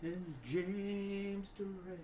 Says James Durant.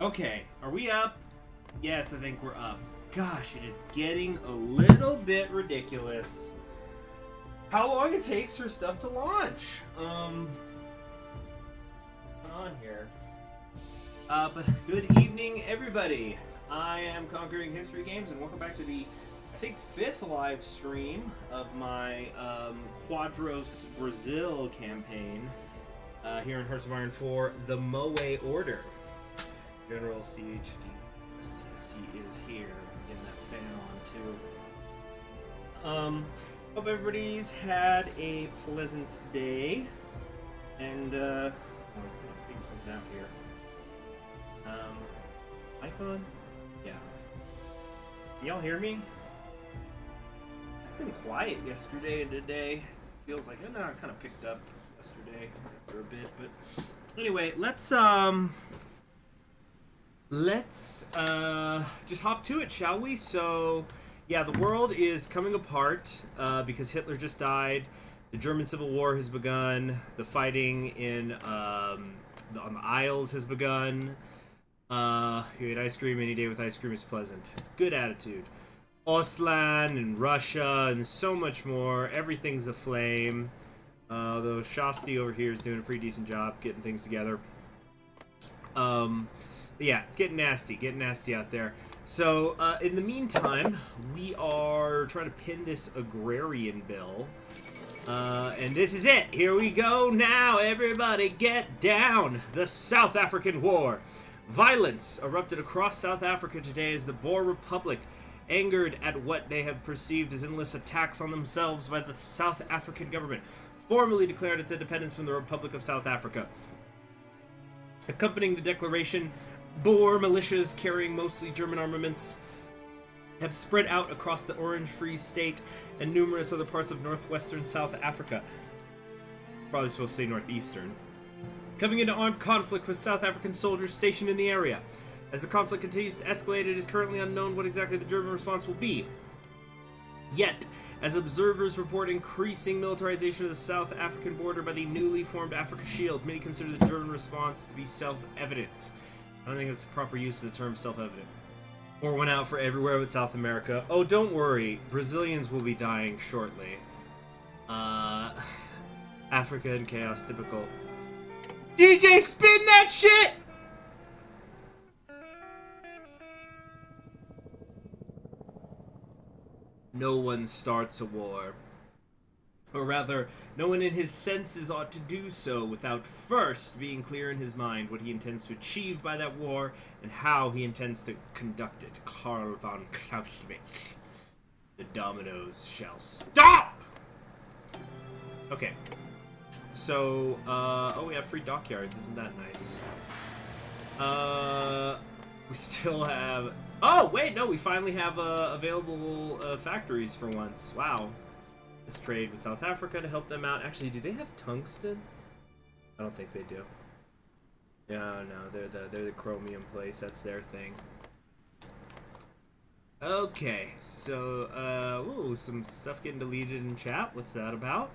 Okay, are we up? Yes, I think we're up. Gosh, it is getting a little bit ridiculous how long it takes for stuff to launch. On here. But good evening, everybody. I am Conquering History Games, and welcome back to the, I think, 5th live stream of my Quadros Brazil campaign here in Hearts of Iron 4, the Moe Order. General CHG is here. Getting that fan on too. Hope everybody's had a pleasant day. And I think something out here. Icon? Yeah. Can y'all hear me? I've been quiet yesterday and today. Feels like I kind of picked up yesterday after a bit, but anyway, let's just hop to it, shall we? So, yeah, the world is coming apart because Hitler just died. The German Civil War has begun. The fighting on the Isles has begun. You eat ice cream any day with ice cream is pleasant. It's good attitude. Auslan and Russia and so much more. Everything's aflame. Though Shasti over here is doing a pretty decent job getting things together. Yeah, it's getting nasty out there. So, in the meantime, we are trying to pin this agrarian bill. And this is it. Here we go now. Everybody get down. The South African War. Violence erupted across South Africa today as the Boer Republic, angered at what they have perceived as endless attacks on themselves by the South African government, formally declared its independence from the Republic of South Africa. Accompanying the declaration, Boer militias carrying mostly German armaments have spread out across the Orange Free State and numerous other parts of northwestern South Africa. Probably supposed to say northeastern. Coming into armed conflict with South African soldiers stationed in the area. As the conflict continues to escalate, it is currently unknown what exactly the German response will be. Yet, as observers report increasing militarization of the South African border by the newly formed Africa Shield, many consider the German response to be self-evident. I don't think it's the proper use of the term self-evident. Or went out for everywhere but South America. Oh, don't worry. Brazilians will be dying shortly. Africa and chaos, typical. DJ, spin that shit! No one starts a war. Or rather, no one in his senses ought to do so without first being clear in his mind what he intends to achieve by that war and how he intends to conduct it. Karl von Clausewitz. The dominoes shall stop! Okay. So, oh, we have free dockyards. Isn't that nice? We still have... Oh, wait, no, we finally have available factories for once. Wow. Let's trade with South Africa to help them out. Actually, do they have tungsten? I don't think they do. Yeah, no, they're the chromium place. That's their thing. Okay, so, ooh, some stuff getting deleted in chat. What's that about?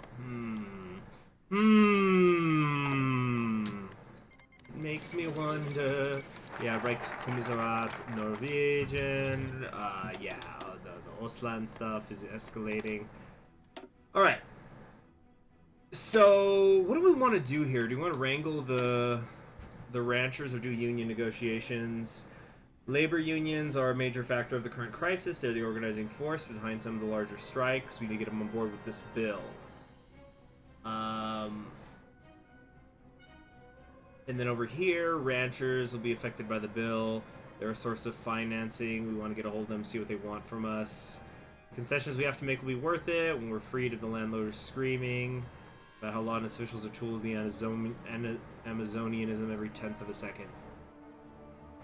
Makes me wonder. Yeah, Reichskommissariat, Norwegian. Yeah, the Ostland stuff is escalating. Alright. So, what do we want to do here? Do we want to wrangle the ranchers or do union negotiations? Labor unions are a major factor of the current crisis. They're the organizing force behind some of the larger strikes. We need to get them on board with this bill. And then over here, ranchers will be affected by the bill. They're a source of financing. We want to get a hold of them, see what they want from us. Concessions we have to make will be worth it when we're freed of the landlorders screaming about how law and officials are tools of the Amazonianism every 10th of a second.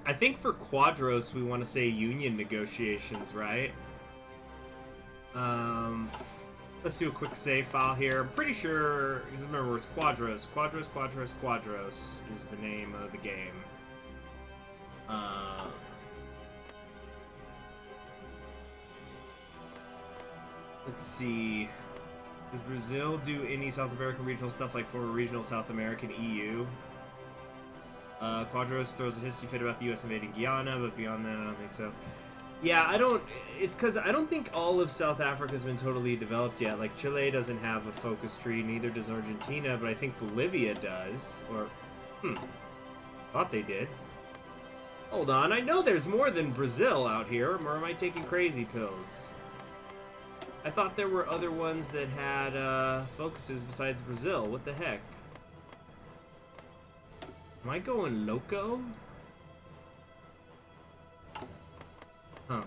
I think for Quadros, we want to say union negotiations, right? Let's do a quick save file here. I'm pretty sure, because remember, it's Quadros. Quadros is the name of the game. Let's see. Does Brazil do any South American regional stuff like for regional South American EU? Quadros throws a hissy fit about the U.S. invading Guyana, but beyond that, I don't think so. Yeah, I don't... It's because I don't think all of South Africa has been totally developed yet. Like, Chile doesn't have a focus tree, neither does Argentina, but I think Bolivia does. Or, thought they did. Hold on, I know there's more than Brazil out here, or am I taking crazy pills? I thought there were other ones that had focuses besides Brazil. What the heck? Am I going loco? Huh.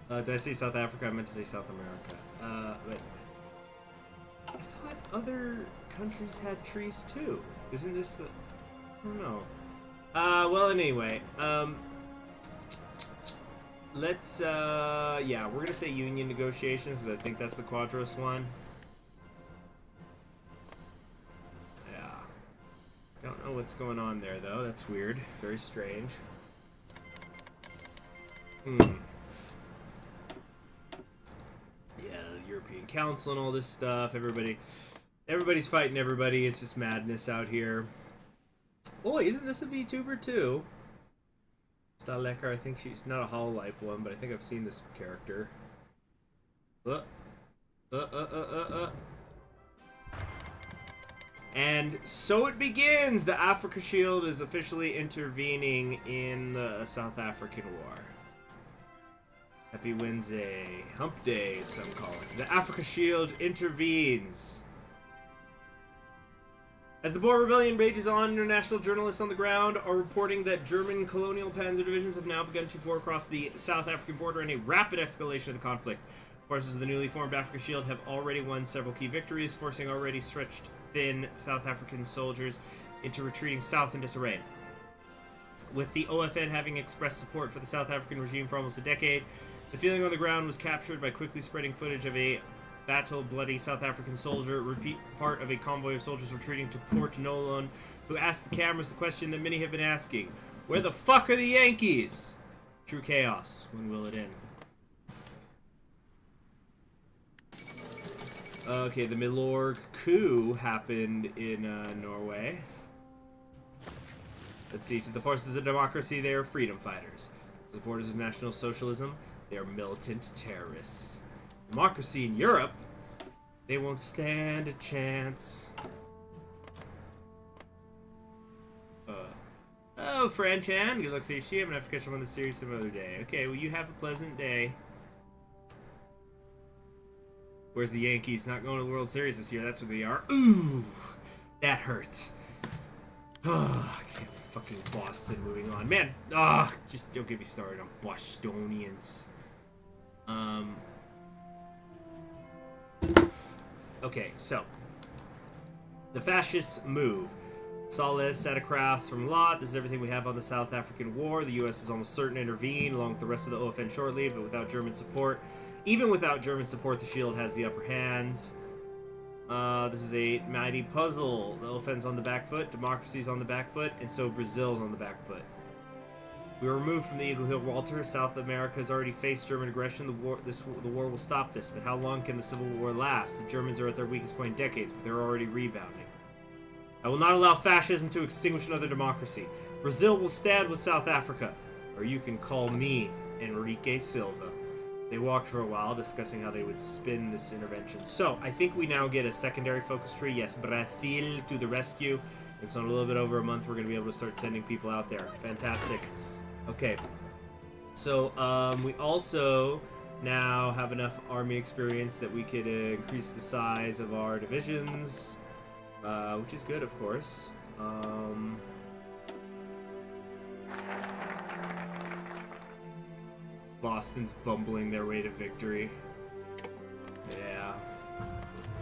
Did I say South Africa? I meant to say South America. But I thought other countries had trees too. Isn't this the... I don't know. Well, anyway, let's, yeah, we're gonna say union negotiations, because I think that's the Quadros one. Yeah. Don't know what's going on there, though. That's weird. Very strange. Yeah, the European Council and all this stuff. Everybody's fighting everybody. It's just madness out here. Oh, isn't this a VTuber, too? Stalecker, I think she's not a Hololive one, but I think I've seen this character. And so it begins! The Africa Shield is officially intervening in the South African War. Happy Wednesday. Hump Day, some call it. The Africa Shield intervenes. As the Boer Rebellion rages on, international journalists on the ground are reporting that German colonial panzer divisions have now begun to pour across the South African border in a rapid escalation of the conflict. Forces of the newly formed Africa Shield have already won several key victories, forcing already stretched thin South African soldiers into retreating south in disarray. With the OFN having expressed support for the South African regime for almost a decade, the feeling on the ground was captured by quickly spreading footage of a battle-bloody South African soldier, part of a convoy of soldiers retreating to Port Nolan, who asked the cameras the question that many have been asking: where the fuck are the Yankees? True chaos. When will it end? Okay, the Milorg coup happened in Norway. Let's see. To the forces of democracy, they are freedom fighters. Supporters of National Socialism, they are militant terrorists. Democracy in Europe, they won't stand a chance. Oh, Fran-chan, good luck, Seishi. I'm gonna have to catch up on the series some other day. Okay, well, you have a pleasant day. Where's the Yankees? Not going to the World Series this year. That's where they are. Ooh, that hurt. I can't fucking Boston. Moving on, man. Just don't get me started on Bostonians. Okay, so the fascists move. Salles sat across from Lot. This is everything we have on the South African War. The U.S. is almost certain to intervene, along with the rest of the OFN shortly, but without German support. Even without German support, the Shield has the upper hand. This is a mighty puzzle. The OFN's on the back foot, democracy's on the back foot, and so Brazil's on the back foot. We were removed from the Eagle Hill Walter. South America has already faced German aggression. The war will stop this, but how long can the Civil War last? The Germans are at their weakest point in decades, but they're already rebounding. I will not allow fascism to extinguish another democracy. Brazil will stand with South Africa, or you can call me Enrique Silva. They walked for a while, discussing how they would spin this intervention. So, I think we now get a secondary focus tree. Yes, Brazil to the rescue. And so in a little bit over a month, we're going to be able to start sending people out there. Fantastic. Okay. So, we also now have enough army experience that we could increase the size of our divisions, which is good, of course. Boston's bumbling their way to victory. Yeah.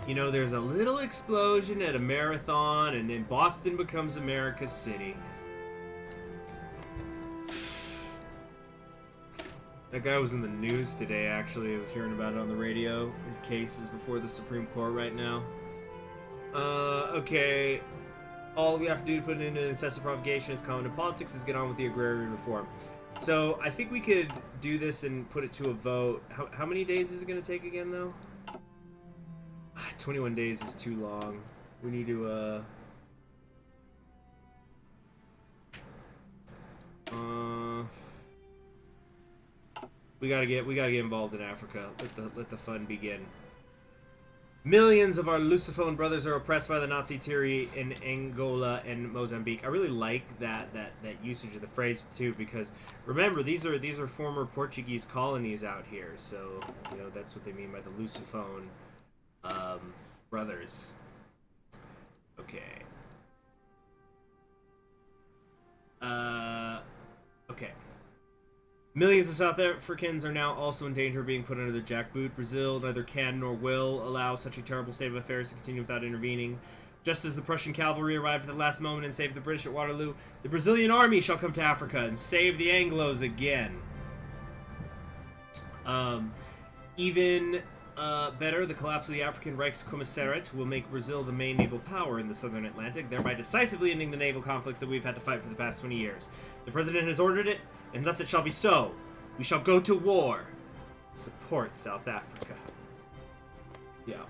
You know, there's a little explosion at a marathon, and then Boston becomes America's city. That guy was in the news today, actually. I was hearing about it on the radio. His case is before the Supreme Court right now. Okay. All we have to do to put it into incessant propagation is common in politics is get on with the agrarian reform. So, I think we could do this and put it to a vote. How many days is it going to take again, though? 21 days is too long. We need to, we gotta get involved in Africa. Let the fun begin. Millions of our Lusophone brothers are oppressed by the Nazi tyranny in Angola and Mozambique. I really like that usage of the phrase too, because remember these are former Portuguese colonies out here, so you know that's what they mean by the Lusophone brothers. Okay. Okay. Millions of South Africans are now also in danger of being put under the jackboot. Brazil neither can nor will allow such a terrible state of affairs to continue without intervening. Just as the Prussian cavalry arrived at the last moment and saved the British at Waterloo, the Brazilian army shall come to Africa and save the Anglos again. Even better, the collapse of the African Reichskommissariat will make Brazil the main naval power in the southern Atlantic, thereby decisively ending the naval conflicts that we've had to fight for the past 20 years. The President has ordered it, and thus it shall be so. We shall go to war. Support South Africa. Yeah.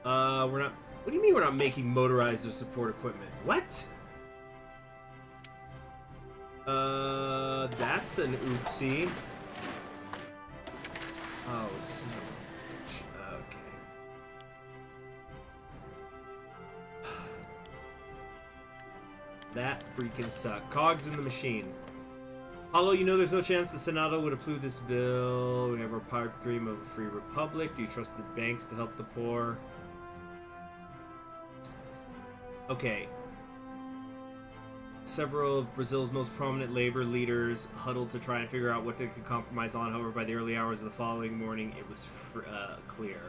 We're not... What do you mean we're not making motorized or support equipment? What? That's an oopsie. Oh, son of a bitch. Okay. That freaking sucked. Cogs in the machine. Hollow, you know there's no chance the Senado would approve this bill. We have our pipe dream of a free republic. Do you trust the banks to help the poor? Okay. Several of Brazil's most prominent labor leaders huddled to try and figure out what they could compromise on. However, by the early hours of the following morning, it was clear.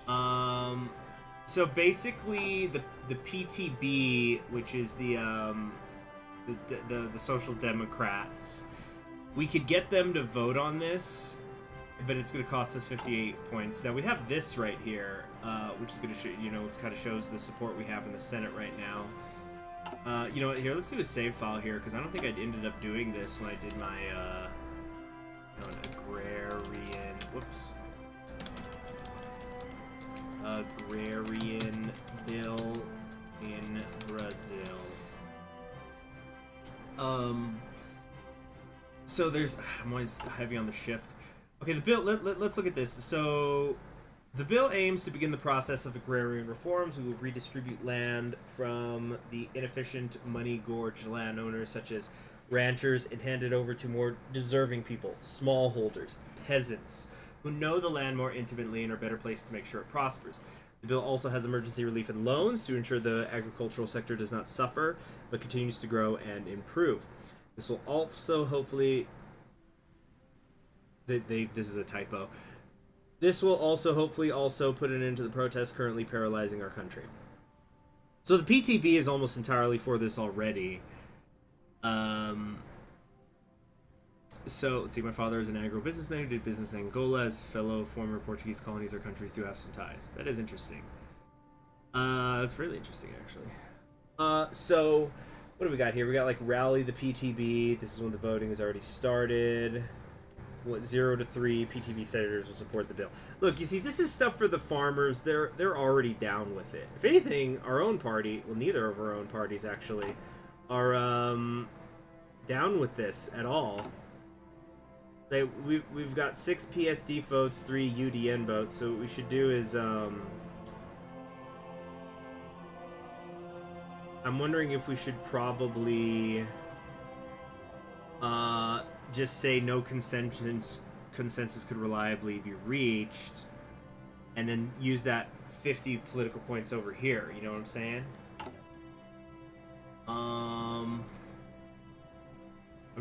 So basically, the PTB, which is the Social Democrats, we could get them to vote on this, but it's going to cost us 58 points. Now we have this right here, which is going to show, you know, kind of shows the support we have in the Senate right now. You know what, here, let's do a save file here, because I don't think I ended up doing this when I did my, an agrarian, whoops. Agrarian bill in Brazil. So there's, I'm always heavy on the shift. Okay, the bill, let's look at this. So, the bill aims to begin the process of agrarian reforms. We will redistribute land from the inefficient, money-gorged landowners such as ranchers and hand it over to more deserving people, smallholders, peasants, who know the land more intimately and are better placed to make sure it prospers. The bill also has emergency relief and loans to ensure the agricultural sector does not suffer, but continues to grow and improve. This will also hopefully... This is a typo. This will also hopefully also put an end to the protests currently paralyzing our country. So the PTB is almost entirely for this already. So, let's see, my father is an agro-businessman who did business in Angola, as fellow former Portuguese colonies or countries do have some ties. That is interesting. That's really interesting, actually. So, what do we got here? We got, like, Rally the PTB. This is when the voting has already started. what 0 to 3 PTV senators will support the bill. Look, you see, this is stuff for the farmers. They're already down with it. If anything, our own party, well, neither of our own parties actually, are down with this at all. We've got 6 PSD votes, 3 UDN votes. So what we should do is I'm wondering if we should probably just say no consensus could reliably be reached, and then use that 50 political points over here. You know what I'm saying? I'm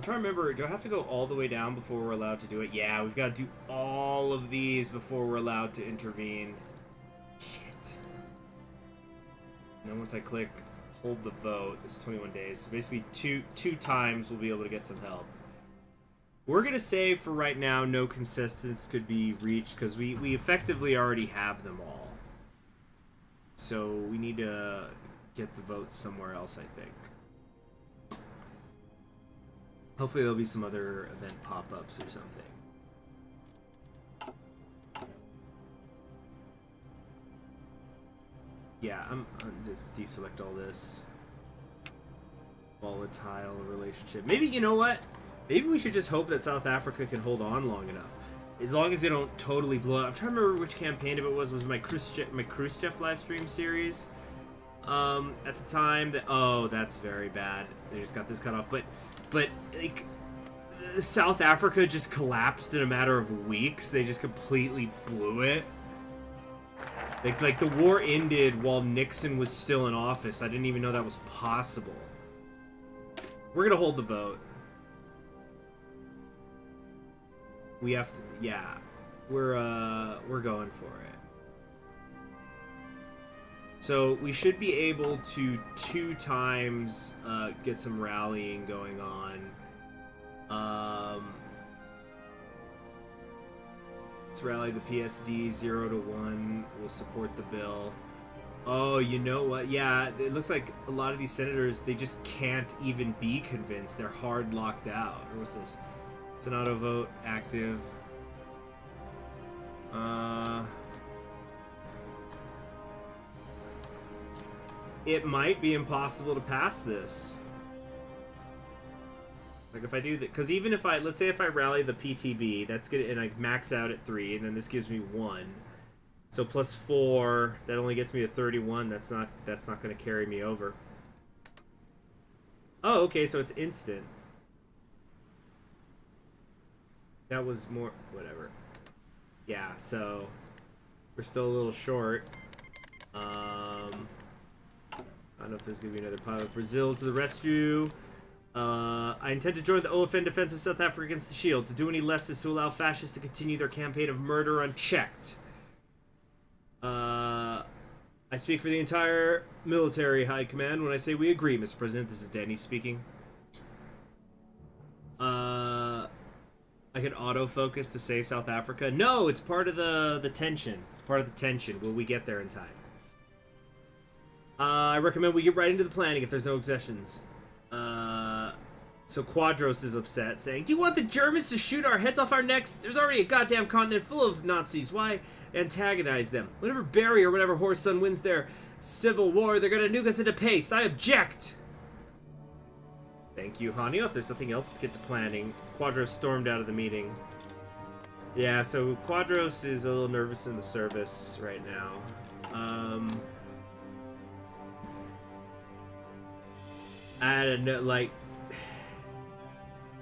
trying to remember, do I have to go all the way down before we're allowed to do it? Yeah, we've got to do all of these before we're allowed to intervene. Shit. And then once I click hold the vote, this is 21 days. So basically two times we'll be able to get some help. We're going to say for right now no consensus could be reached because we effectively already have them all. So we need to get the votes somewhere else, I think. Hopefully there'll be some other event pop-ups or something. Yeah, I'm just deselect all this. Volatile relationship. Maybe, you know what? Maybe we should just hope that South Africa can hold on long enough. As long as they don't totally blow up. I'm trying to remember which campaign of it was my Khrushchev live stream series. At the time that, oh, that's very bad. They just got this cut off. But like, South Africa just collapsed in a matter of weeks. They just completely blew it. Like the war ended while Nixon was still in office. I didn't even know that was possible. We're gonna hold the vote. We have to, yeah. We're going for it. So we should be able to 2 times get some rallying going on. Let's rally the PSD 0 to 1. We'll support the bill. Oh, you know what? Yeah, it looks like a lot of these senators, they just can't even be convinced. They're hard locked out. What's this? It's an auto vote active. It might be impossible to pass this. Like if I do that, because even if let's say if I rally the PTB, that's good, and I max out at 3, and then this gives me 1. So plus 4, that only gets me to 31. That's not going to carry me over. Oh, okay, so it's instant. That was more, whatever. Yeah, so we're still a little short. I don't know if there's going to be another pilot. Brazil to the rescue. I intend to join the OFN defense of South Africa against the Shield. To do any less is to allow fascists to continue their campaign of murder unchecked. I speak for the entire military high command when I say we agree, Mr. President. This is Danny speaking. I can autofocus to save South Africa. No, it's part of the tension. It's part of the tension. Will we get there in time? I recommend we get right into the planning if there's no exceptions. So Quadros is upset, saying, "Do you want the Germans to shoot our heads off our necks? There's already a goddamn continent full of Nazis. Why antagonize them? Whenever Barry or whatever horse son wins their civil war, they're gonna nuke us into paste. I object." Thank you, Hanyo. If there's something else, let's get to planning. Quadros stormed out of the meeting. Yeah, so Quadros is a little nervous in the service right now. I don't know, like,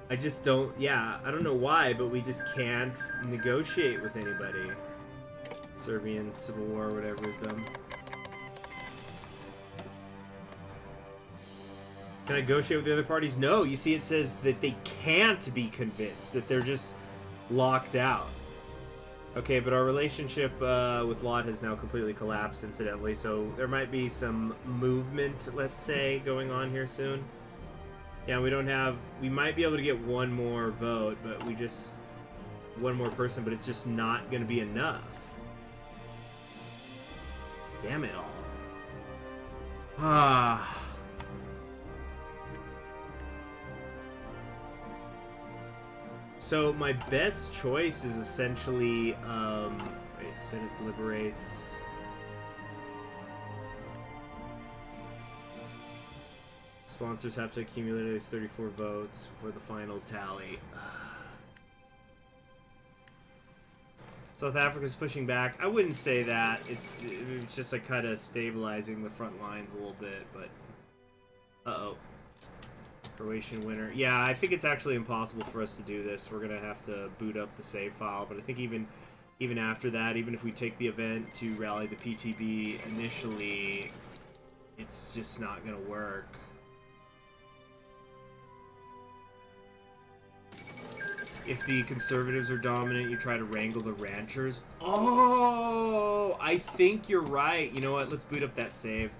I just don't, yeah, I don't know why, but we just can't negotiate with anybody. Serbian Civil War, whatever is done. Can I negotiate with the other parties? No, you see it says that they can't be convinced, that they're just locked out. Okay, but our relationship with Lot has now completely collapsed, incidentally, so there might be some movement, let's say, going on here soon. Yeah, we might be able to get one more vote, but one more person, but it's just not going to be enough. Damn it all. Ah. So my best choice is essentially, wait, Senate deliberates. Sponsors have to accumulate at least 34 votes for the final tally. South Africa's pushing back. I wouldn't say that. It's just like kind of stabilizing the front lines a little bit, but... Uh-oh. Croatian winner. Yeah, I think it's actually impossible for us to do this. We're going to have to boot up the save file, but I think even after that, even if we take the event to rally the PTB initially, it's just not going to work. If the conservatives are dominant, you try to wrangle the ranchers. Oh, I think you're right. You know what? Let's boot up that save.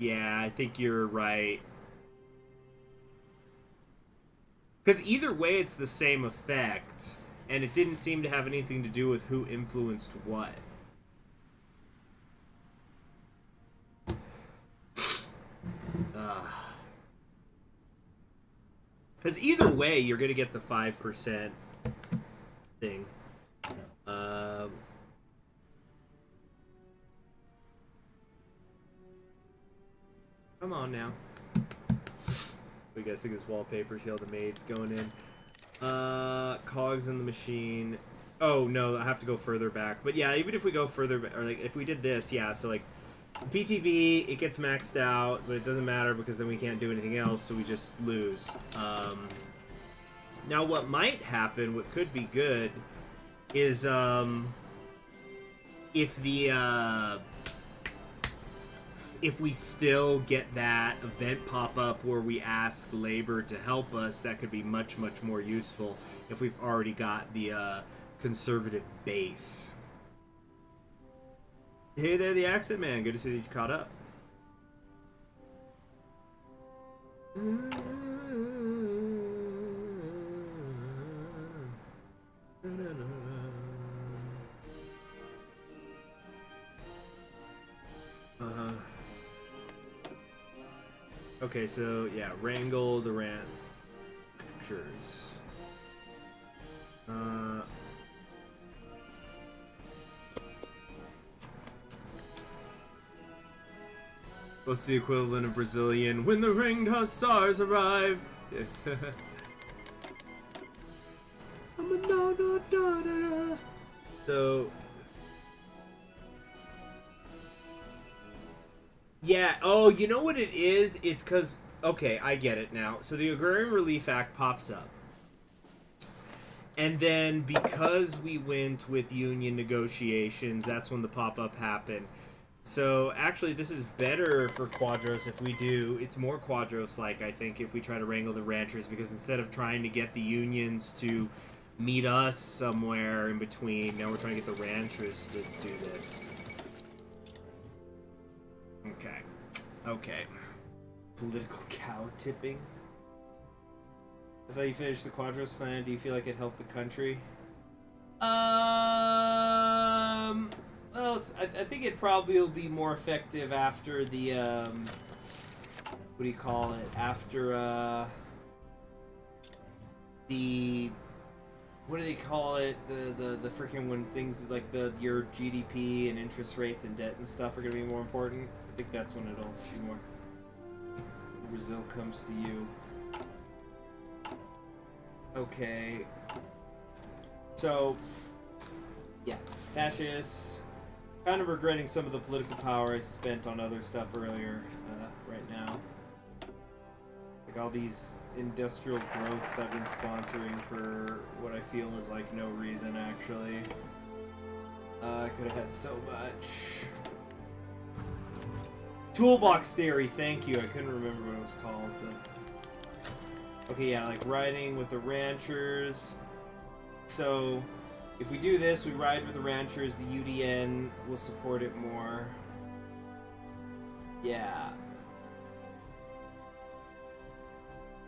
Yeah, I think you're right. Because either way, it's the same effect. And it didn't seem to have anything to do with who influenced what. Because either way, you're going to get the 5% thing. Come on now. We guys think this wallpaper, see all the maids going in. Cogs in the machine. Oh, no, I have to go further back. But yeah, even if we go further back, or like if we did this, yeah, so like PTV, it gets maxed out, but it doesn't matter because then we can't do anything else, so we just lose. Now what might happen, what could be good, is if we still get that event pop up where we ask Labor to help us, that could be much, much more useful if we've already got the conservative base. Hey there, the accent man. Good to see that you caught up. Okay, so yeah, wrangle the ranchers. What's the equivalent of Brazilian? When the ringed hussars arrive. So. Yeah, oh, you know what it is? It's because, okay, I get it now. So the Agrarian Relief Act pops up. And then because we went with union negotiations, that's when the pop-up happened. So actually this is better for Quadros if we do, it's more Quadros-like, I think, if we try to wrangle the ranchers, because instead of trying to get the unions to meet us somewhere in between, now we're trying to get the ranchers to do this. Okay. Okay. Political cow tipping. That's how you finish the Quadros plan. Do you feel like it helped the country? Well, I think it probably will be more effective after the, what do you call it? After, the, what do they call it? The freaking when things like your GDP and interest rates and debt and stuff are going to be more important. I think that's when it'll be more. Brazil comes to you. Okay. So, yeah, fascists. Kind of regretting some of the political power I spent on other stuff earlier, right now. Like all these industrial growths I've been sponsoring for what I feel is like no reason, actually. I could have had so much. Toolbox theory, thank you. I couldn't remember what it was called. But... okay, yeah, like riding with the ranchers. So, if we do this, we ride with the ranchers, the UDN will support it more. Yeah.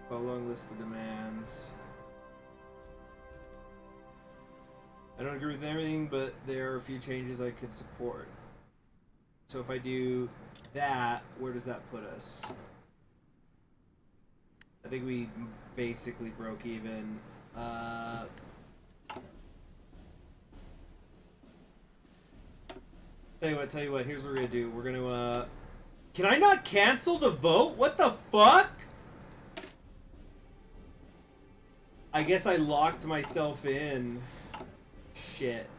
Following list of demands. I don't agree with everything, but there are a few changes I could support. So if I do that, where does that put us? think we basically broke even. Tell you what, here's what we're gonna do. We're gonna, can I not cancel the vote? What the fuck? I guess I locked myself in. Shit.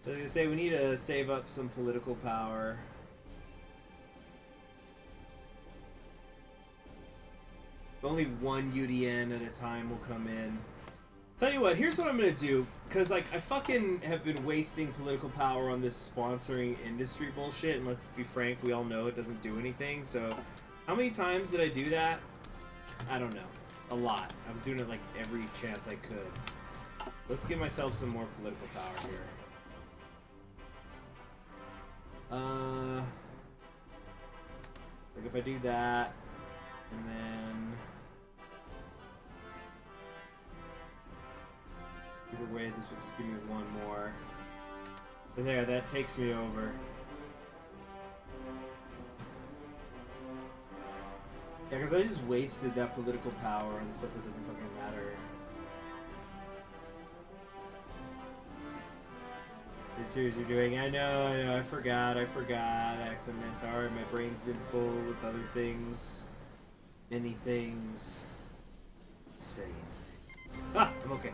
I was gonna say, we need to save up some political power. Only one UDN at a time will come in. Tell you what, here's what I'm gonna do. Because, like, I fucking have been wasting political power on this sponsoring industry bullshit. And let's be frank, we all know it doesn't do anything. So, how many times did I do that? I don't know. A lot. I was doing it, like, every chance I could. Let's give myself some more political power here. Like, if I do that, and then... Either way, this would just give me one more. And there, that takes me over. Yeah, because I just wasted that political power on stuff that doesn't fucking matter. The series you're doing, I know, I forgot, accent, sorry, my brain's been full with other things. Many things. Saying things. Ah, I'm okay.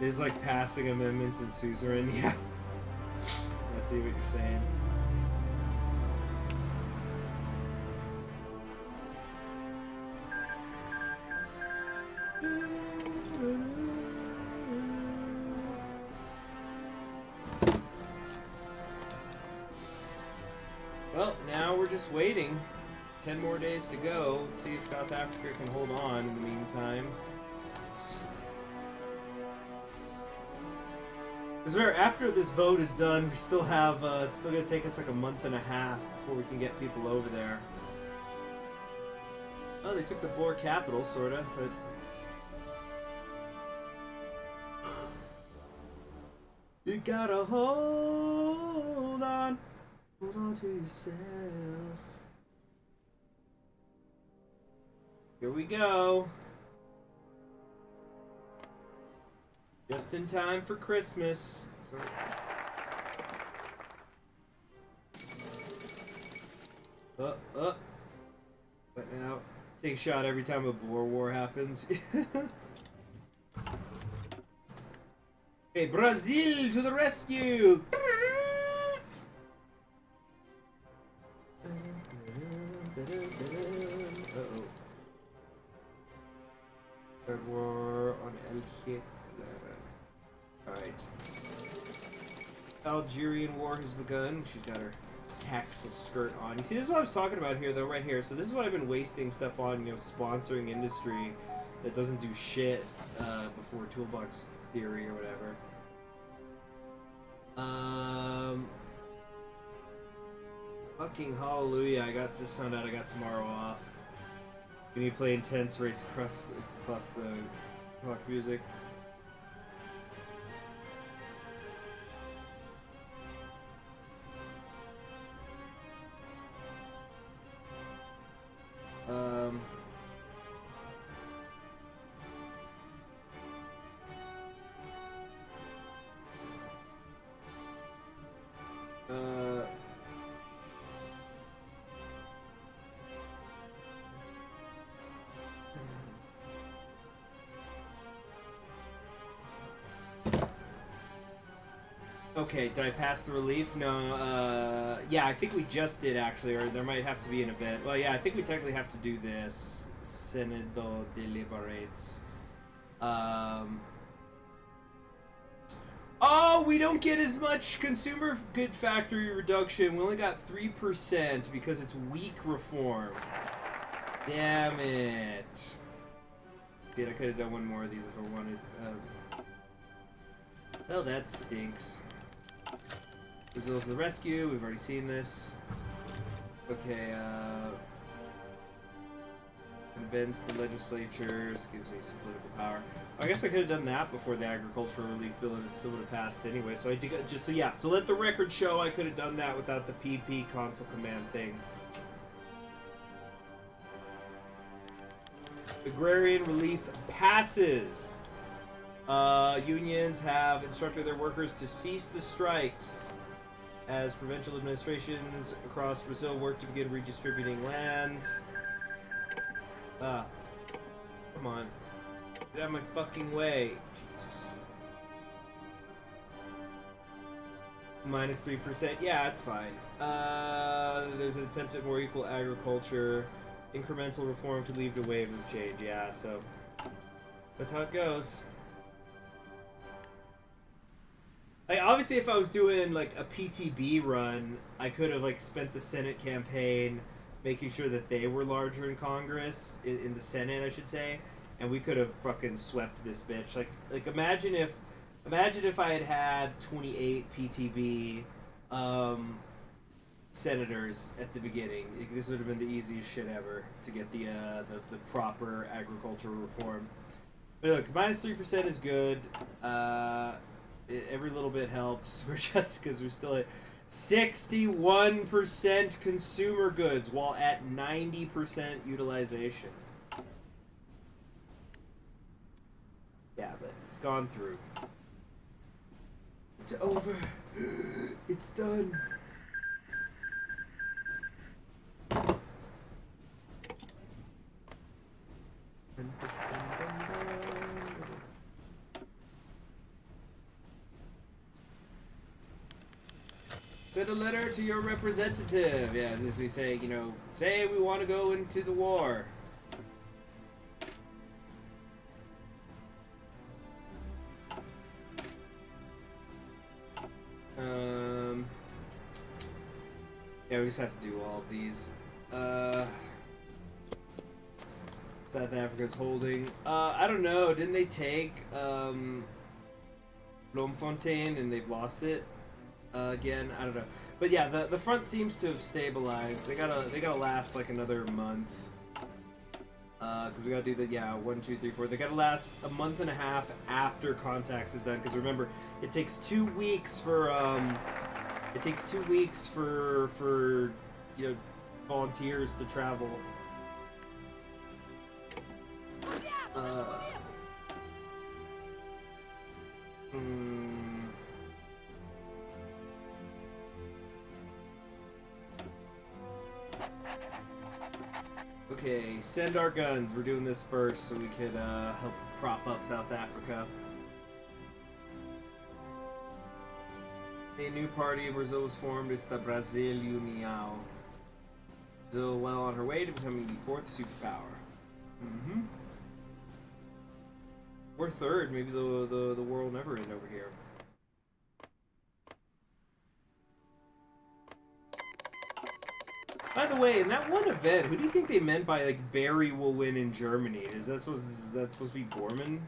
It's like passing amendments in suzerain, yeah. I see what you're saying. Well, now we're just waiting. 10 more days to go. Let's see if South Africa can hold on in the meantime. Because after this vote is done, we still have, it's still going to take us like a month and a half before we can get people over there. Oh, they took the Boer capital, sorta, but... You gotta hold on to yourself. Here we go. Just in time for Christmas. So... But now, take a shot every time a Boer war happens. Okay, Brazil to the rescue! Uh-oh. Third war on El. Alright. Algerian war has begun. She's got her tactical skirt on. You see, this is what I was talking about here, though, right here. So this is what I've been wasting stuff on, you know, sponsoring industry that doesn't do shit before Toolbox Theory or whatever. Fucking hallelujah, just found out I got tomorrow off. Can you play intense race across the rock music? Okay, did I pass the relief? No, yeah, I think we just did, actually, or there might have to be an event. Well, yeah, I think we technically have to do this. Senedo deliberates. Oh, we don't get as much consumer good factory reduction. We only got 3% because it's weak reform. Damn it. Dude, I could have done one more of these if I wanted. Well, that stinks. Brazil's the rescue. We've already seen this. Okay, Convince the legislature. This gives me some political power. I guess I could have done that before the agricultural relief bill, and it still would have passed anyway. So I did just so yeah. So let the record show I could have done that without the PP console command thing. Agrarian relief passes. Unions have instructed their workers to cease the strikes as provincial administrations across Brazil work to begin redistributing land. Come on. Get out of my fucking way. Jesus. Minus 3%. Yeah, it's fine. There's an attempt at more equal agriculture. Incremental reform could lead to a wave of change. Yeah, so that's how it goes. Like, obviously, if I was doing like a PTB run, I could have like spent the Senate campaign making sure that they were larger in Congress, in the Senate, I should say, and we could have fucking swept this bitch. Like imagine if I had had 28 PTB senators at the beginning. This would have been the easiest shit ever to get the proper agricultural reform. But look, minus 3% is good. Every little bit helps. We're just because we're still at 61% consumer goods while at 90% utilization. Yeah, but it's gone through. It's over. It's done. Send a letter to your representative. Yeah, as we say, you know, say we want to go into the war. Yeah, we just have to do all of these. South Africa's holding. I don't know. Didn't they take Bloemfontein and they've lost it again? I don't know. But yeah, the front seems to have stabilized. They gotta last like another month. Because we gotta do the 1, 2, 3, 4. They gotta last a month and a half after contacts is done. Because remember, it takes 2 weeks for you know, volunteers to travel. Okay, send our guns. We're doing this first so we could help prop up South Africa. A new party in Brazil was formed. It's the Brasil União. Brazil well on her way to becoming the 4th superpower. Mm-hmm. Or 3rd. Maybe the war will never end over here. By the way, in that one event, who do you think they meant by like Barry will win in Germany? Is that supposed to be Bormann?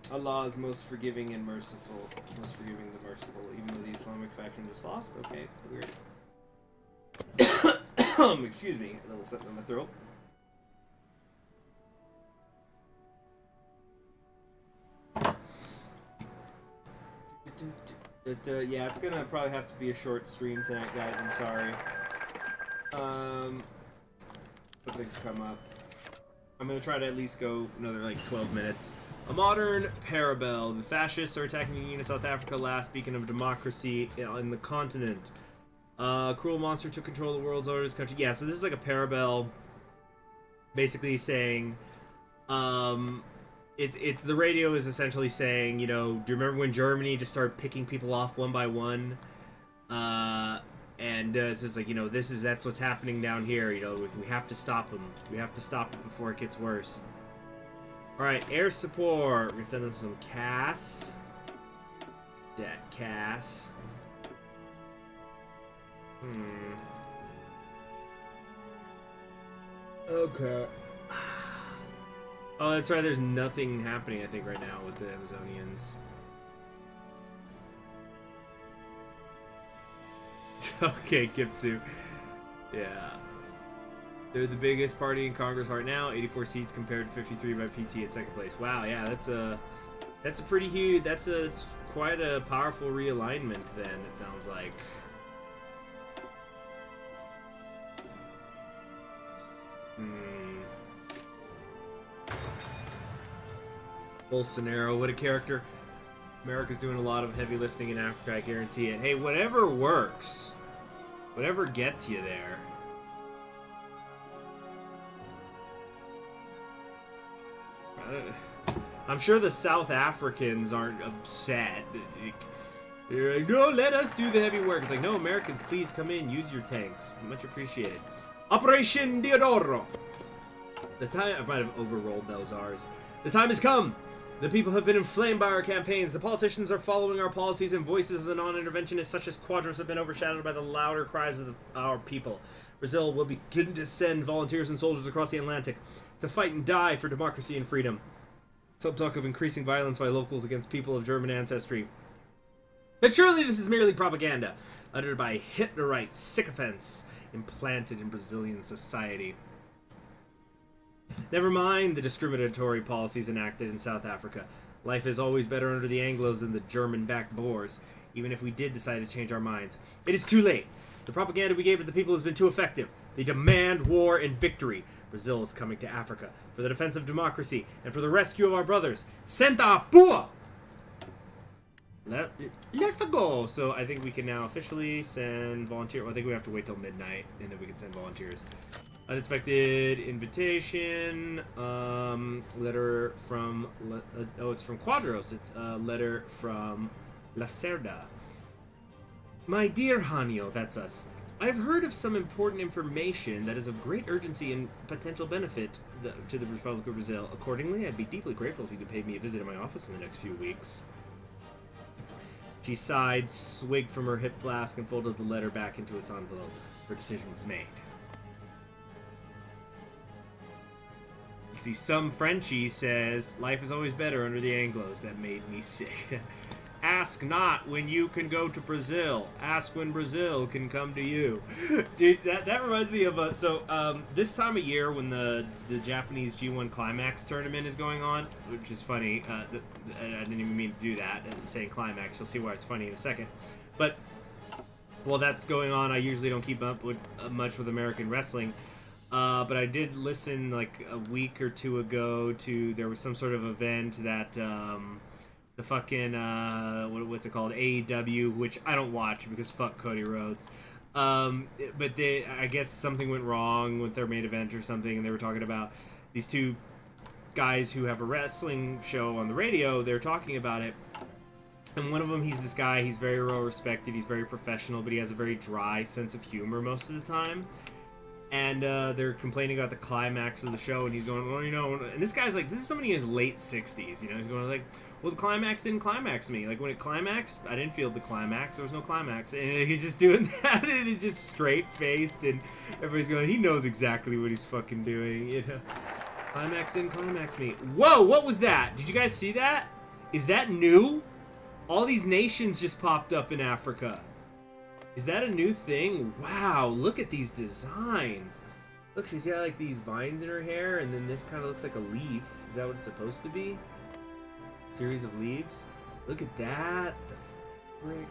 Allah is most forgiving and merciful. Most forgiving the merciful, even though the Islamic faction just lost. Okay, weird. Excuse me, a little something in my throat. Yeah, it's gonna probably have to be a short stream tonight, guys. I'm sorry. Something's come up. I'm gonna try to at least go another like 12 minutes. A modern parabel. The fascists are attacking the Union of South Africa, last beacon of democracy in the continent. Cruel monster took control of the world's oldest country. Yeah, so this is like a parabel, basically saying, it's the radio is essentially saying, you know, do you remember when Germany just started picking people off one by one? It's just like, you know, that's what's happening down here. You know, we have to stop them. We have to stop it before it gets worse. All right, air support. We're gonna send them some CAS. That CAS. Okay. Oh, that's right. There's nothing happening, I think, right now with the Amazonians. Okay, Kipsu. Yeah. They're the biggest party in Congress right now. 84 seats compared to 53 by PT at second place. Wow, yeah, that's a pretty huge. It's quite a powerful realignment. Then it sounds like. Bolsonaro, what a character. America's doing a lot of heavy lifting in Africa, I guarantee it. Hey, whatever works. Whatever gets you there. I'm sure the South Africans aren't upset. They're like, no, let us do the heavy work. It's like, no, Americans, please come in, use your tanks. Much appreciated. Operation Diodoro. The time, I might have overrolled those R's. The time has come. The people have been inflamed by our campaigns. The politicians are following our policies, and voices of the non-interventionists such as Quadros have been overshadowed by the louder cries of our people. Brazil will begin to send volunteers and soldiers across the Atlantic to fight and die for democracy and freedom. Some talk of increasing violence by locals against people of German ancestry. But surely this is merely propaganda, uttered by Hitlerite sycophants implanted in Brazilian society. Never mind the discriminatory policies enacted in South Africa. Life is always better under the Anglos than the German-backed Boers, even if we did decide to change our minds. It is too late. The propaganda we gave to the people has been too effective. They demand war and victory. Brazil is coming to Africa for the defense of democracy and for the rescue of our brothers. Senta Pua! Let's go! So I think we can now officially send volunteers. Well, I think we have to wait till midnight and then we can send volunteers. Unexpected invitation. Letter from. Oh, it's from Quadros. It's a letter from Lacerda. My dear Hanyo, that's us. I've heard of some important information that is of great urgency and potential benefit to the Republic of Brazil. Accordingly, I'd be deeply grateful if you could pay me a visit at my office in the next few weeks. She sighed, swigged from her hip flask, and folded the letter back into its envelope. Her decision was made. See, some Frenchie says, life is always better under the Anglos. That made me sick. Ask not when you can go to Brazil. Ask when Brazil can come to you. Dude, that reminds me of this time of year when the Japanese G1 Climax tournament is going on, which is funny. I didn't even mean to do that. I'm saying Climax. You'll see why it's funny in a second. But while that's going on, I usually don't keep up with much with American wrestling. But I did listen like a week or two ago to, there was some sort of event that the fucking what's it called, AEW, which I don't watch because fuck Cody Rhodes. But I guess something went wrong with their main event or something, and they were talking about these two guys who have a wrestling show on the radio. They're talking about it, and one of them, he's this guy. He's very well respected. He's very professional, but he has a very dry sense of humor most of the time. And they're complaining about the climax of the show, and he's going, well, you know, and this guy's like, this is somebody in his late 60s, you know, he's going like, well, the climax didn't climax me. Like, when it climaxed, I didn't feel the climax. There was no climax. And he's just doing that, and he's just straight-faced, and everybody's going, he knows exactly what he's fucking doing, you know. Climax didn't climax me. Whoa, what was that? Did you guys see that? Is that new? All these nations just popped up in Africa. Is that a new thing? Wow, look at these designs. Look, she's got like these vines in her hair, and then this kind of looks like a leaf. Is that what it's supposed to be? Series of leaves. Look at that. The frick.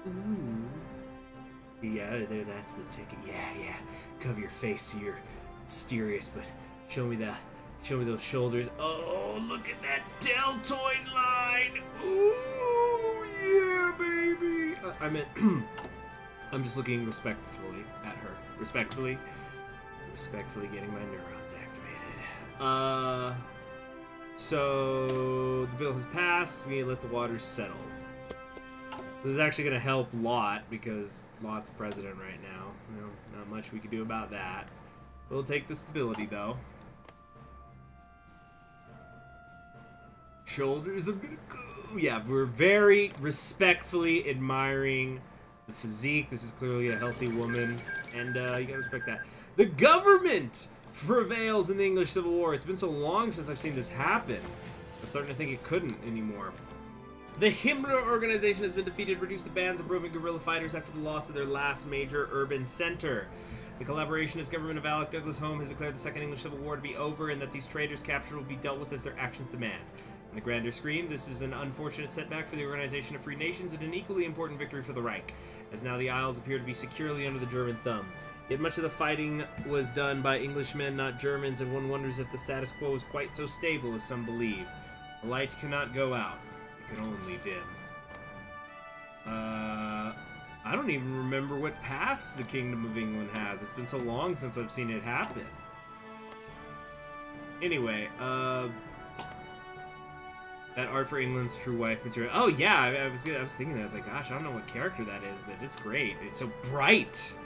Ooh. Yeah, there. That's the ticket. Yeah. Cover your face so you're mysterious, but show me those shoulders. Oh, look at that deltoid line. Ooh, yeah, baby. I meant, I'm just looking respectfully at her. Respectfully getting my neurons activated. So the bill has passed. We let the waters settle. This is actually going to help Lot because Lot's president right now. You know, not much we can do about that. We'll take the stability though. Shoulders, I'm gonna go. Yeah, we're very respectfully admiring the physique. This is clearly a healthy woman, and you gotta respect that. The government prevails in the English Civil War. It's been so long since I've seen this happen. I'm starting to think it couldn't anymore. The Himmler organization has been defeated, reduced to bands of roving guerrilla fighters after the loss of their last major urban center. The collaborationist government of Alec Douglas Home has declared the Second English Civil War to be over and that these traitors captured will be dealt with as their actions demand. In the grander scheme, this is an unfortunate setback for the Organization of Free Nations and an equally important victory for the Reich, as now the Isles appear to be securely under the German thumb. Yet much of the fighting was done by Englishmen, not Germans, and one wonders if the status quo is quite so stable as some believe. The light cannot go out. It can only dim. I don't even remember what paths the Kingdom of England has. It's been so long since I've seen it happen. Anyway, that art for England's true wife material. Oh yeah, I was thinking that. I was like, gosh, I don't know what character that is, but it's great. It's so bright.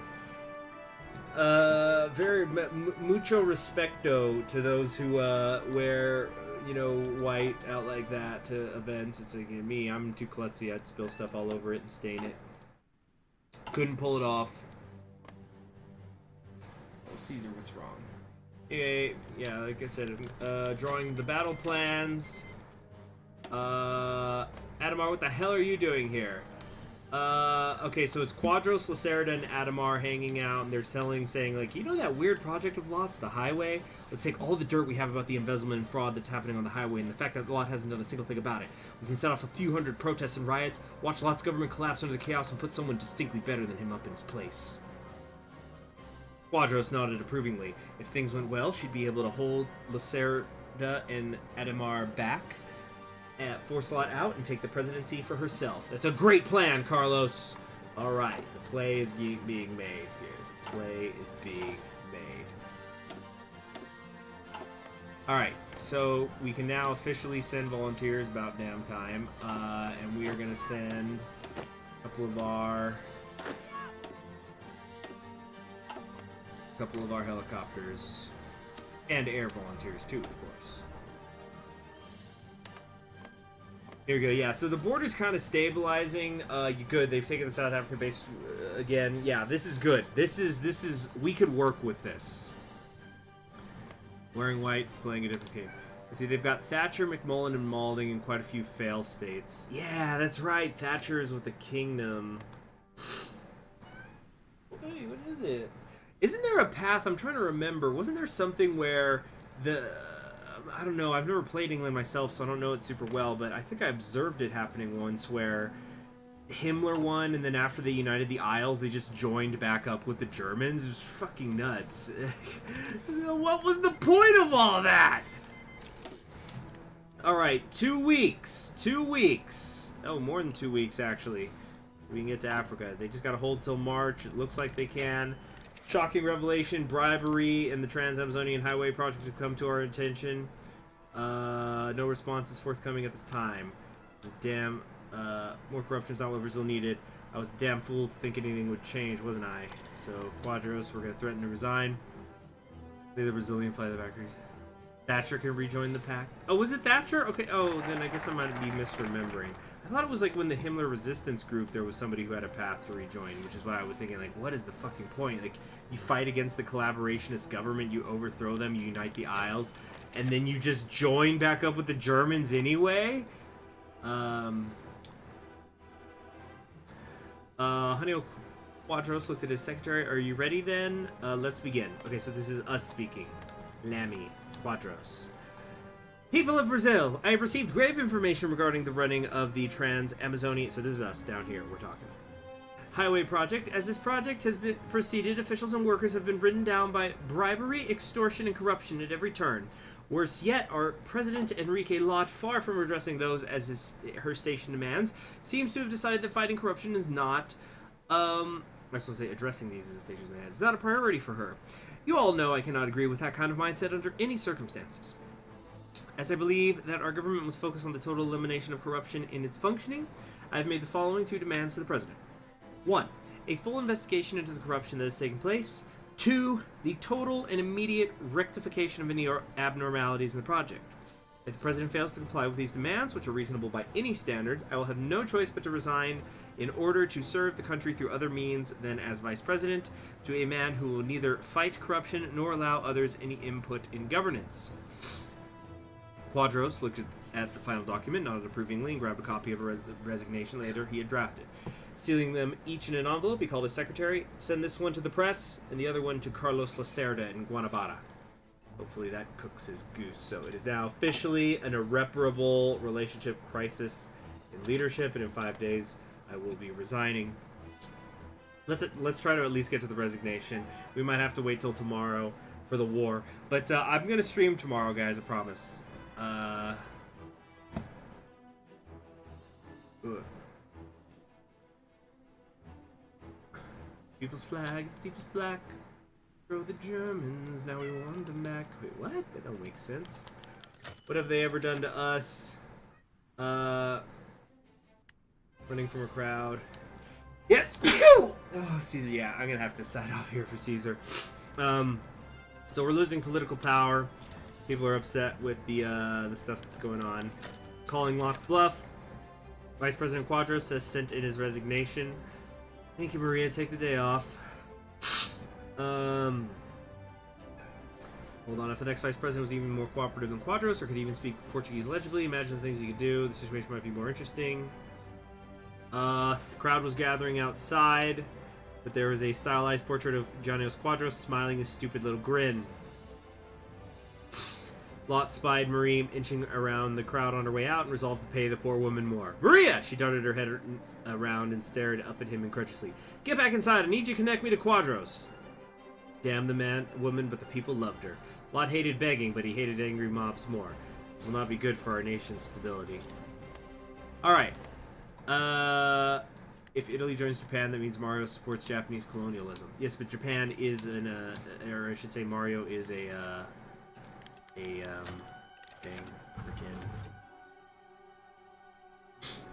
Very mucho respecto to those who wear, you know, white out like that to events. It's like, me, I'm too klutzy. I'd spill stuff all over it and stain it. Couldn't pull it off. Oh, Caesar, what's wrong? Okay, yeah, like I said, drawing the battle plans. Adamar, what the hell are you doing here? Okay, so it's Quadros, Lacerda, and Adamar hanging out, and they're saying, like, you know that weird project of Lot's, the highway? Let's take all the dirt we have about the embezzlement and fraud that's happening on the highway, and the fact that Lot hasn't done a single thing about it. We can set off a few hundred protests and riots, watch Lot's government collapse under the chaos, and put someone distinctly better than him up in his place. Quadros nodded approvingly. If things went well, she'd be able to hold Lacerda and Adamar back, force Lot out, and take the presidency for herself. That's a great plan, Carlos. All right, the play is being made here. The play is being made. All right, so we can now officially send volunteers about damn time, and we are going to send a couple of our helicopters and air volunteers too, of course. Here we go, yeah, so the border's kind of stabilizing. Good, they've taken the South African base again. Yeah, this is good. This is, we could work with this. Wearing white's playing a different team. Let's see, they've got Thatcher, McMullen, and Malding in quite a few fail states. Yeah, that's right, Thatcher is with the Kingdom. Hey, what is it? Isn't there a path, I'm trying to remember, wasn't there something where the... I don't know, I've never played England myself, so I don't know it super well, but I think I observed it happening once where Himmler won, and then after they united the Isles, they just joined back up with the Germans. It was fucking nuts. What was the point of all that? Alright, 2 weeks. 2 weeks. Oh, more than 2 weeks, actually. We can get to Africa. They just gotta hold till March. It looks like they can. Shocking revelation, bribery, and the Trans-Amazonian Highway project have come to our attention. No response is forthcoming at this time. Damn, more corruption is not what Brazil needed. I was a damn fool to think anything would change, wasn't I? So, Quadros, we're going to threaten to resign. Leave the Brazilian fly the Valkyries. Thatcher can rejoin the pack. Oh, was it Thatcher? Okay, oh, then I guess I might be misremembering. I thought it was like when the Himmler resistance group, there was somebody who had a path to rejoin, which is why I was thinking, like, what is the fucking point? Like, you fight against the collaborationist government, you overthrow them, you unite the Isles, and then you just join back up with the Germans anyway? Honey Quadros looked at his secretary. Are you ready then? Let's begin. Okay, so this is us speaking. Lammy Quadros. People of Brazil, I have received grave information regarding the running of the Trans-Amazonian... So this is us down here, we're talking. Highway project. As this project has been proceeded, officials and workers have been ridden down by bribery, extortion, and corruption at every turn. Worse yet, our President Enrique Lott, far from redressing those as her station demands, seems to have decided that fighting corruption is not... I was going to say addressing these as a station demands. It's not a priority for her. You all know I cannot agree with that kind of mindset under any circumstances. As I believe that our government must focus on the total elimination of corruption in its functioning, I have made the following 2 demands to the President. 1. A full investigation into the corruption that has taken place. 2. The total and immediate rectification of any abnormalities in the project. If the President fails to comply with these demands, which are reasonable by any standards, I will have no choice but to resign in order to serve the country through other means than as Vice President to a man who will neither fight corruption nor allow others any input in governance. Quadros looked at the final document, nodded approvingly, and grabbed a copy of a resignation later he had drafted. Sealing them each in an envelope, he called his secretary. Send this one to the press, and the other one to Carlos Lacerda in Guanabara. Hopefully that cooks his goose. So it is now officially an irreparable relationship crisis in leadership, and in 5 days I will be resigning. Let's try to at least get to the resignation. We might have to wait till tomorrow for the war, but I'm gonna stream tomorrow, guys. I promise. People's flag is deep as black. Throw the Germans, now we want them back. Wait, what? That don't make sense. What have they ever done to us? Running from a crowd. Yes! Oh, Caesar, yeah, I'm gonna have to sign off here for Caesar. So we're losing political power. People are upset with the stuff that's going on. Calling lots bluff. Vice President Quadros has sent in his resignation. Thank you, Maria. Take the day off. Hold on. If the next vice president was even more cooperative than Quadros, or could even speak Portuguese legibly, imagine the things he could do. The situation might be more interesting. The crowd was gathering outside, but there was a stylized portrait of Janos Quadros smiling a stupid little grin. Lot spied Marie inching around the crowd on her way out and resolved to pay the poor woman more. Maria! She darted her head around and stared up at him incredulously. Get back inside. I need you to connect me to Quadros. Damn the woman, but the people loved her. Lot hated begging, but he hated angry mobs more. This will not be good for our nation's stability. Alright. If Italy joins Japan, that means Mario supports Japanese colonialism. Yes, but Japan is or I should say Mario is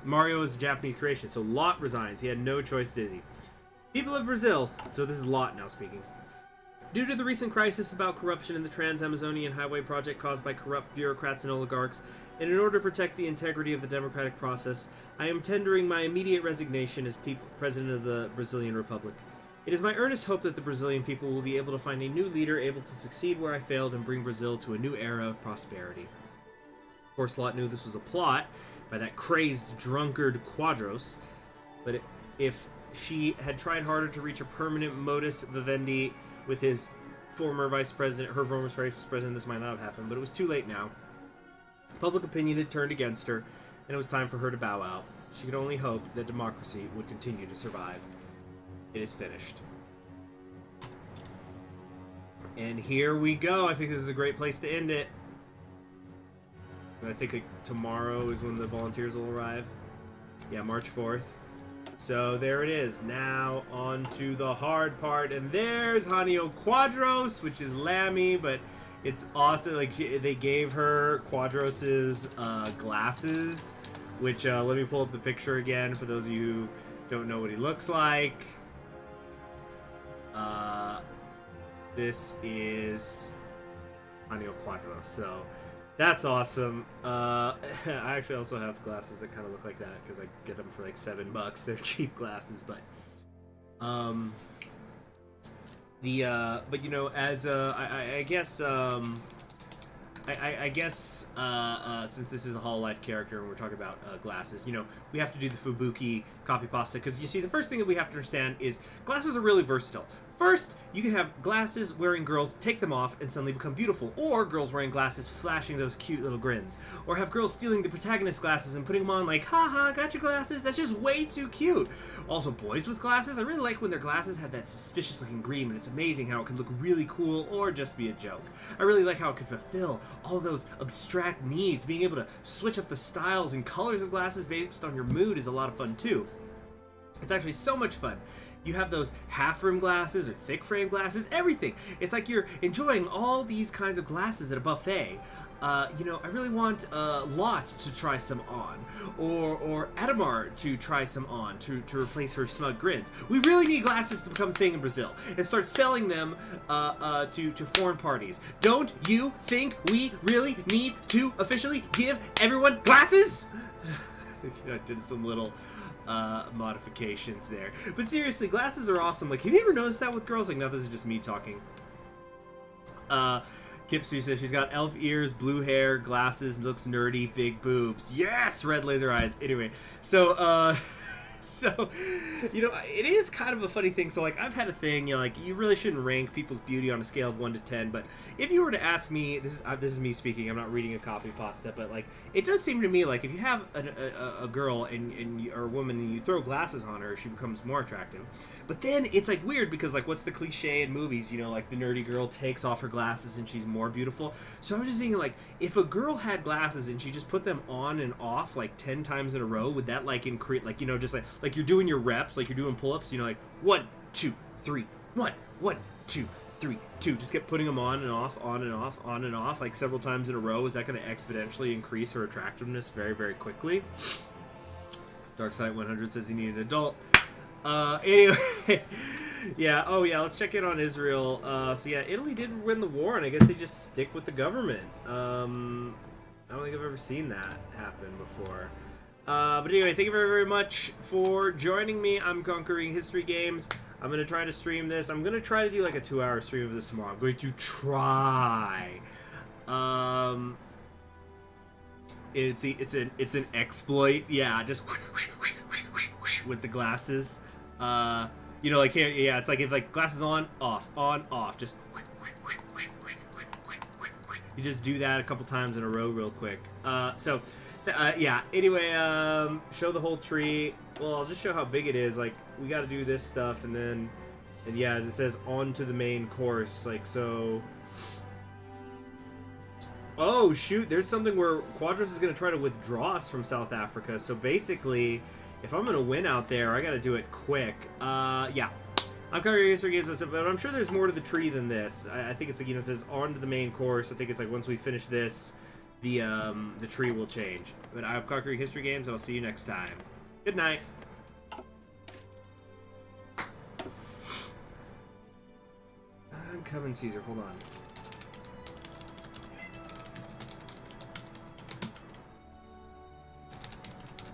Mario is a Japanese creation, so Lot resigns. He had no choice, did he? People of Brazil. So this is Lot now speaking. Due to the recent crisis about corruption in the Trans-Amazonian Highway project caused by corrupt bureaucrats and oligarchs, and in order to protect the integrity of the democratic process, I am tendering my immediate resignation as President of the Brazilian Republic. It is my earnest hope that the Brazilian people will be able to find a new leader able to succeed where I failed and bring Brazil to a new era of prosperity. Of course, Lot knew this was a plot by that crazed drunkard Quadros, but if she had tried harder to reach a permanent modus vivendi with his former vice president, her former vice president, this might not have happened, but it was too late now. Public opinion had turned against her, and it was time for her to bow out. She could only hope that democracy would continue to survive. It is finished. And here we go. I think this is a great place to end it. I think tomorrow is when the volunteers will arrive. Yeah, March 4th. So there it is. Now on to the hard part. And there's Hanio Quadros, which is Lammy, but it's awesome. Like they gave her Quadros's glasses, which let me pull up the picture again for those of you who don't know what he looks like. This is Hanio Quadros, so that's awesome. I actually also have glasses that kind of look like that because I get them for like $7. They're cheap glasses, but but you know, as I guess since this is a Hololive character and we're talking about glasses, you know, we have to do the Fubuki copy pasta because you see, the first thing that we have to understand is glasses are really versatile. First, you can have glasses wearing girls take them off and suddenly become beautiful, or girls wearing glasses flashing those cute little grins, or have girls stealing the protagonist's glasses and putting them on like, haha, got your glasses, that's just way too cute. Also, boys with glasses, I really like when their glasses have that suspicious looking green, and it's amazing how it can look really cool or just be a joke. I really like how it could fulfill all those abstract needs. Being able to switch up the styles and colors of glasses based on your mood is a lot of fun too. It's actually so much fun. You have those half-rim glasses or thick-frame glasses, everything. It's like you're enjoying all these kinds of glasses at a buffet. You know, I really want Lot to try some on, or Adamar to try some on to replace her smug grins. We really need glasses to become a thing in Brazil and start selling them to foreign parties. Don't you think we really need to officially give everyone glasses? I did some little modifications there, but seriously, glasses are awesome. Like, have you ever noticed that with girls? Like, no, this is just me talking. Kipsu says she's got elf ears, blue hair, glasses, looks nerdy, big boobs. Yes, red laser eyes. Anyway, so so, you know, it is kind of a funny thing. So, like, I've had a thing, you know, like, you really shouldn't rank people's beauty on a scale of 1 to 10. But if you were to ask me, this is me speaking. I'm not reading a copy pasta, but like, it does seem to me like if you have a girl or a woman and you throw glasses on her, she becomes more attractive. But then it's like weird because like, what's the cliche in movies? You know, like the nerdy girl takes off her glasses and she's more beautiful. So I'm just thinking like, if a girl had glasses and she just put them on and off like 10 times in a row, would that like increase, like, you know, just like you're doing your reps, like you're doing pull-ups, you know, like 1, 2, 3, 1, 2, 3, 2. Just get putting them on and off, on and off, on and off, like several times in a row. Is that going to exponentially increase her attractiveness very, very quickly? Darksight100 says he needed an adult. Anyway, yeah. Oh yeah. Let's check in on Israel. So yeah, Italy did win the war, and I guess they just stick with the government. I don't think I've ever seen that happen before. But anyway, thank you very, very much for joining me. I'm Conquering History Games. I'm going to try to stream this. I'm going to try to do like a 2-hour stream of this tomorrow. I'm going to try. It's an exploit. Yeah, just with the glasses. You know, like here, yeah, it's like if like glasses on, off, just you just do that a couple times in a row real quick. Yeah, anyway, show the whole tree. Well, I'll just show how big it is. Like, we got to do this stuff, and yeah, as it says, on to the main course. Like, so... Oh, shoot, there's something where Quadros is going to try to withdraw us from South Africa. So basically, if I'm going to win out there, I got to do it quick. Yeah. I'm covering history games, but I'm sure there's more to the tree than this. I think it's like, you know, it says on to the main course. I think it's like once we finish this, the tree will change. But I'm Conquering History Games, and I'll see you next time. Good night. I'm coming, Caesar. Hold on.